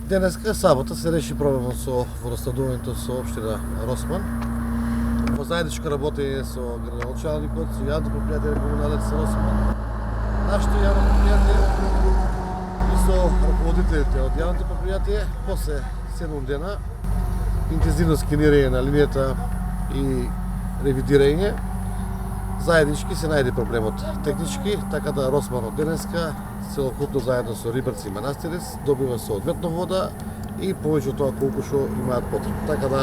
Денеска, сабота, се реши проблемот со водоснабдувањето со општина Росман. Во заедничко работење со градоначалникот, со јавното предпријатие Комуналец Росман, нашето јавно предпријатие и со раководителите од јавното предпријатие, после 7 дена интензивно скенирање на линијата и ревидирање, заеднички се најде проблемот технички, така да Росман од денеска целокупно заедно со Рибарци и Манастирец добива соодветно вода и повеќе од тоа колку што имаат потреба. Така да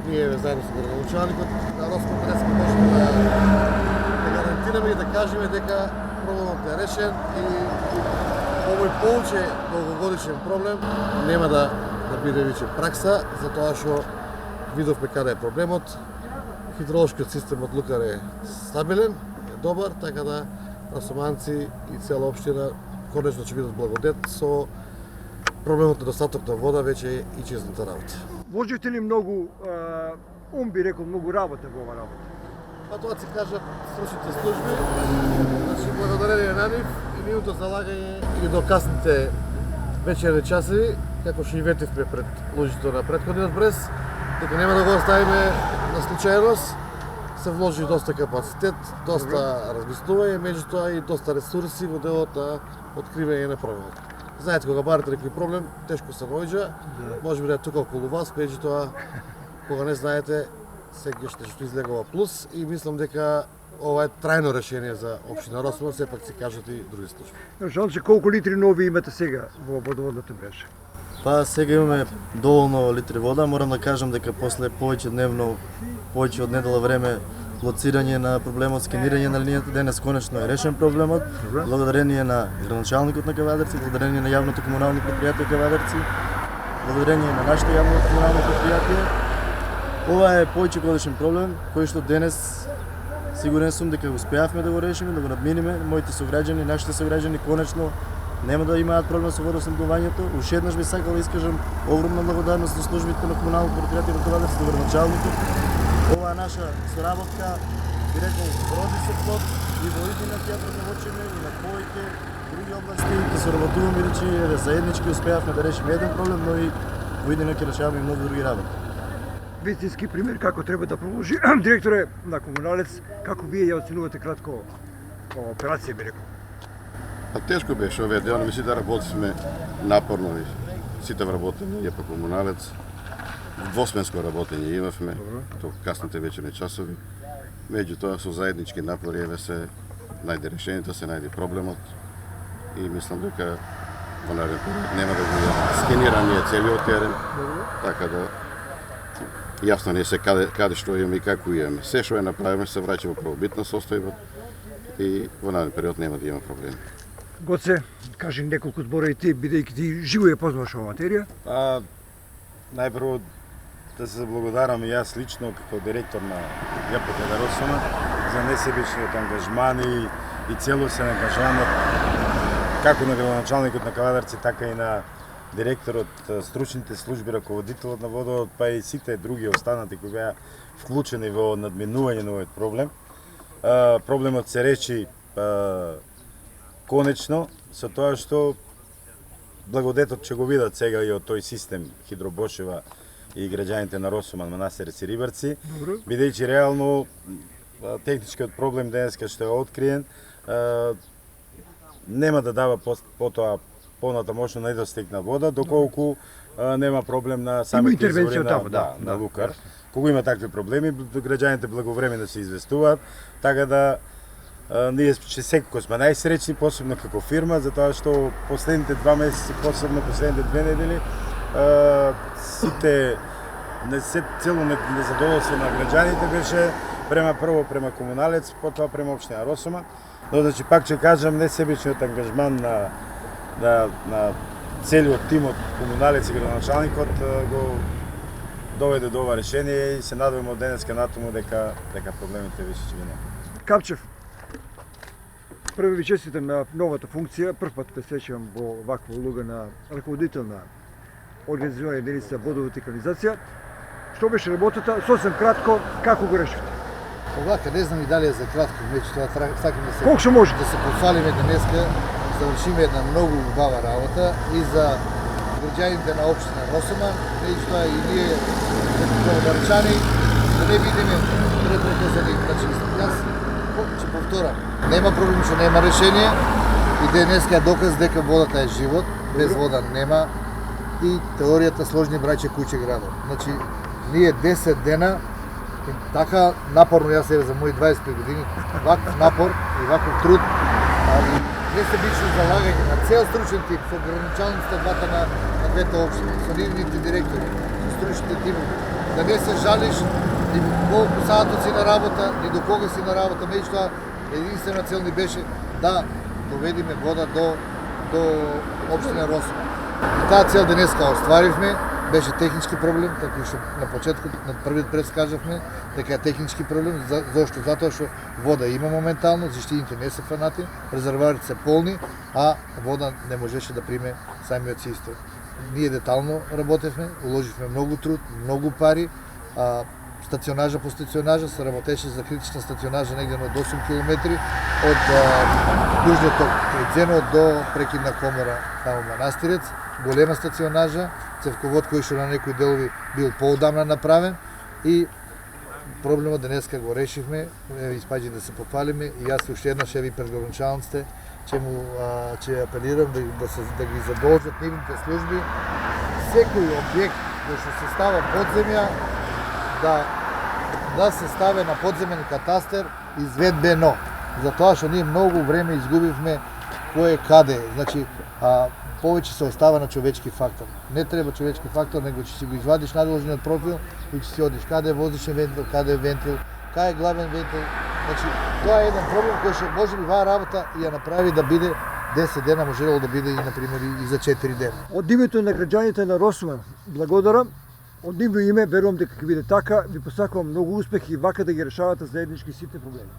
ние заедно со градоначалникот на Росман денеска можеме да гарантираме и да кажеме дека проблемот е решен и овој повеќе долгогодишен проблем нема да биде веќе пракса, затоа што видовме каде е проблемот. Хидролошкиот систем од Лукар е стабилен, е добар, така да росоманци и цела општина конечно ќе бидат благодет со проблемот недостаток на вода веќе е и честната работа. Вложите ли многу, би рекол, многу работа во ова работа? Па тоа се кажат стручните служби, значи благодарение на нив и нивното залагање и до касните вечерни часови, како што и ветивме пред луѓето на претходниот брез, дека нема да го оставиме на случајност, се вложи доста капацитет, доста размислување, меѓутоа и доста ресурси во делот на откривање на проблемот. Знаете, кога барате некој проблем, тешко се наоѓа, може би да е тука околу вас, меѓутоа кога не знаете, секогаш нешто излегува плюс и мислам дека ова е трајно решение за општина Росман, сепак се кажат и други служби. Жалче, колку литри нови имате сега во водоводната мрежа? Па сега имаме доволно литри вода, морам да кажам дека после повеќе од недела време лоцирање на проблемот, скенирање на линијата, денес конечно е решен проблемот, благодарение на градоначалникот на Кавадарци, благодарение на јавното комунално предпријатие Кавадарци, благодарение на нашето јавно комунално предпријатие. Ова е повеќе годишен проблем кој што денес сигурен сум дека успеавме да го решиме, да го надминиме. Моите сограѓани, нашите сограѓани конечно нема да имаат проблем со водоснабдувањето. Уште еднаш би сакал да искажам огромна благодарност на службите на комунално предпријатие во Кавадарци, на градоначалникот. Оваа наша соработка, би рекол, роди се плод и во иднина ќе ја продоволчиме и на повеќе други области ќе соработуваме, речи, заеднички успеавме да решиме еден проблем, но и во иднина ќе решаваме и многу други работи. Вистински пример како треба да продолжи. Директоре на Комуналец, како вие ја оценувате кратко операција, би рекол? Па тешко беше овие деони, мисли да работиме напорно и сите вработени е по Комуналец. Двосменско работење имавме, тоа касните вечерни часови. Меѓутоа со заеднички напори еве се најде решението, се најде проблемот и мислам дека во нареден период нема да го скенирање целиот терен, така да јасно не се каде што имаме и како имаме. Се што е направиме се враќа во правобитна состојба и во нареден период нема да има проблеми. Гоце, кажи неколку збора и ти, бидејќи ти живо ја познаваш оваа материја. Најпрво да се благодарам и јас лично како директор на ЈПК на Росман за несебичниот ангажман и целосен ангажман како на градоначалникот на Кавадарци, така и на директорот, стручните служби, раководителот на водовод, па и сите други останати кои беа вклучени во надминување на овој проблем. Проблемот се реши конечно со тоа што благодетот ќе го видат сега и од тој систем Хидробошева и граѓаните на Росман, Манастирец и Рибарци, бидејќи реално техничкиот проблем денеска што е откриен нема да дава потоа понатамошно недостиг на вода, доколку нема проблем на самите извори на Лукар. Кога има такви проблеми, граѓаните благовремено се известуваат, така да ние секако сме најсреќни, посебно како фирма, затоа што последните 2 месеци, посебно последните 2 недели, цело незадоволство на граѓаните беше прво према Комуналец, потоа према општина Росома. Но значи пак ќе кажам, несебичниот ангажман на целиот тим од Комуналец и градоначалникот го доведе до ова решение и се надеваме од денеска натаму дека проблемите више ќе ги нема. Капчев, први ви честитам на новата функција, прв пат те среќавам во ваква улога на раководител на организирана единица водовод и канализација. Што беше работата? Сосем кратко, како го решивте? Овака, не знам и дали е за кратко, меѓутоа сакам да се Колку што може? да се пофалиме денеска, завршиме една многу убава работа и за граѓаните на општина Росоман, меѓутоа и ние Колобарчани, да не видиме препрека за нив. Значи, јас ќе повторам, нема проблем што нема решение и денеска е доказ дека водата е живот, без вода нема и теоријата сложни браќа куќе градот. Значи, ние 10 дена и така напорно, јас еве за мои 25 години, ваков напор и ваков труд и несебично залагање на цел стручен тип со граначалниците двата на двете општини, со нивните директори, со стручните тимови, да не се жалиш ни колку саатот си на работа, ни до кога си на работа, меѓутоа единствена цел ни беше да доведиме вода до општина Росоман. И таа цел денеска остваривме, беше технички проблем, како што на почетокот на првиот прес кажавме, дека е технички проблем, зошто? Затоа што вода има моментално, зиштините не се фанати, резервоарите се полни, а вода не можеше да приме самиот систем. Ние детално работевме, уложивме многу труд, многу пари, стационажа по стационажа се работеше за критична стационажа негде од 8 км од Южниот ток Зенот до прекидна комора тамо Манастирец, голема стационажа, цевковод кој што на некои делови бил поодамна направен и проблемот денеска го решивме, испаѓа да се пофалиме и јас уште еднаш ви пред граничалниците ќе апелирам да ги задолжат нивните служби секој објект кој што се става подземја да се стави на подземен катастер изведбено. Затоа што ние многу време изгубивме кој каде. Значи, повеќе се остава на човечки фактор. Не треба човечки фактор, него ќе си го извадиш надлежниот профил и ќе си одиш каде е воздушен вентил, каде е вентил, каде е главен вентил. Значи, тоа е еден проблем кој што можеби ваа работа ја направи да биде 10 дена, можело да биде и например и за 4 дена. Од името на граѓаните на Росоман, благодарам. Од нивно име, верувам дека ќе биде така, ви посакувам многу успех и вака да ги решавате заеднички сите проблеми.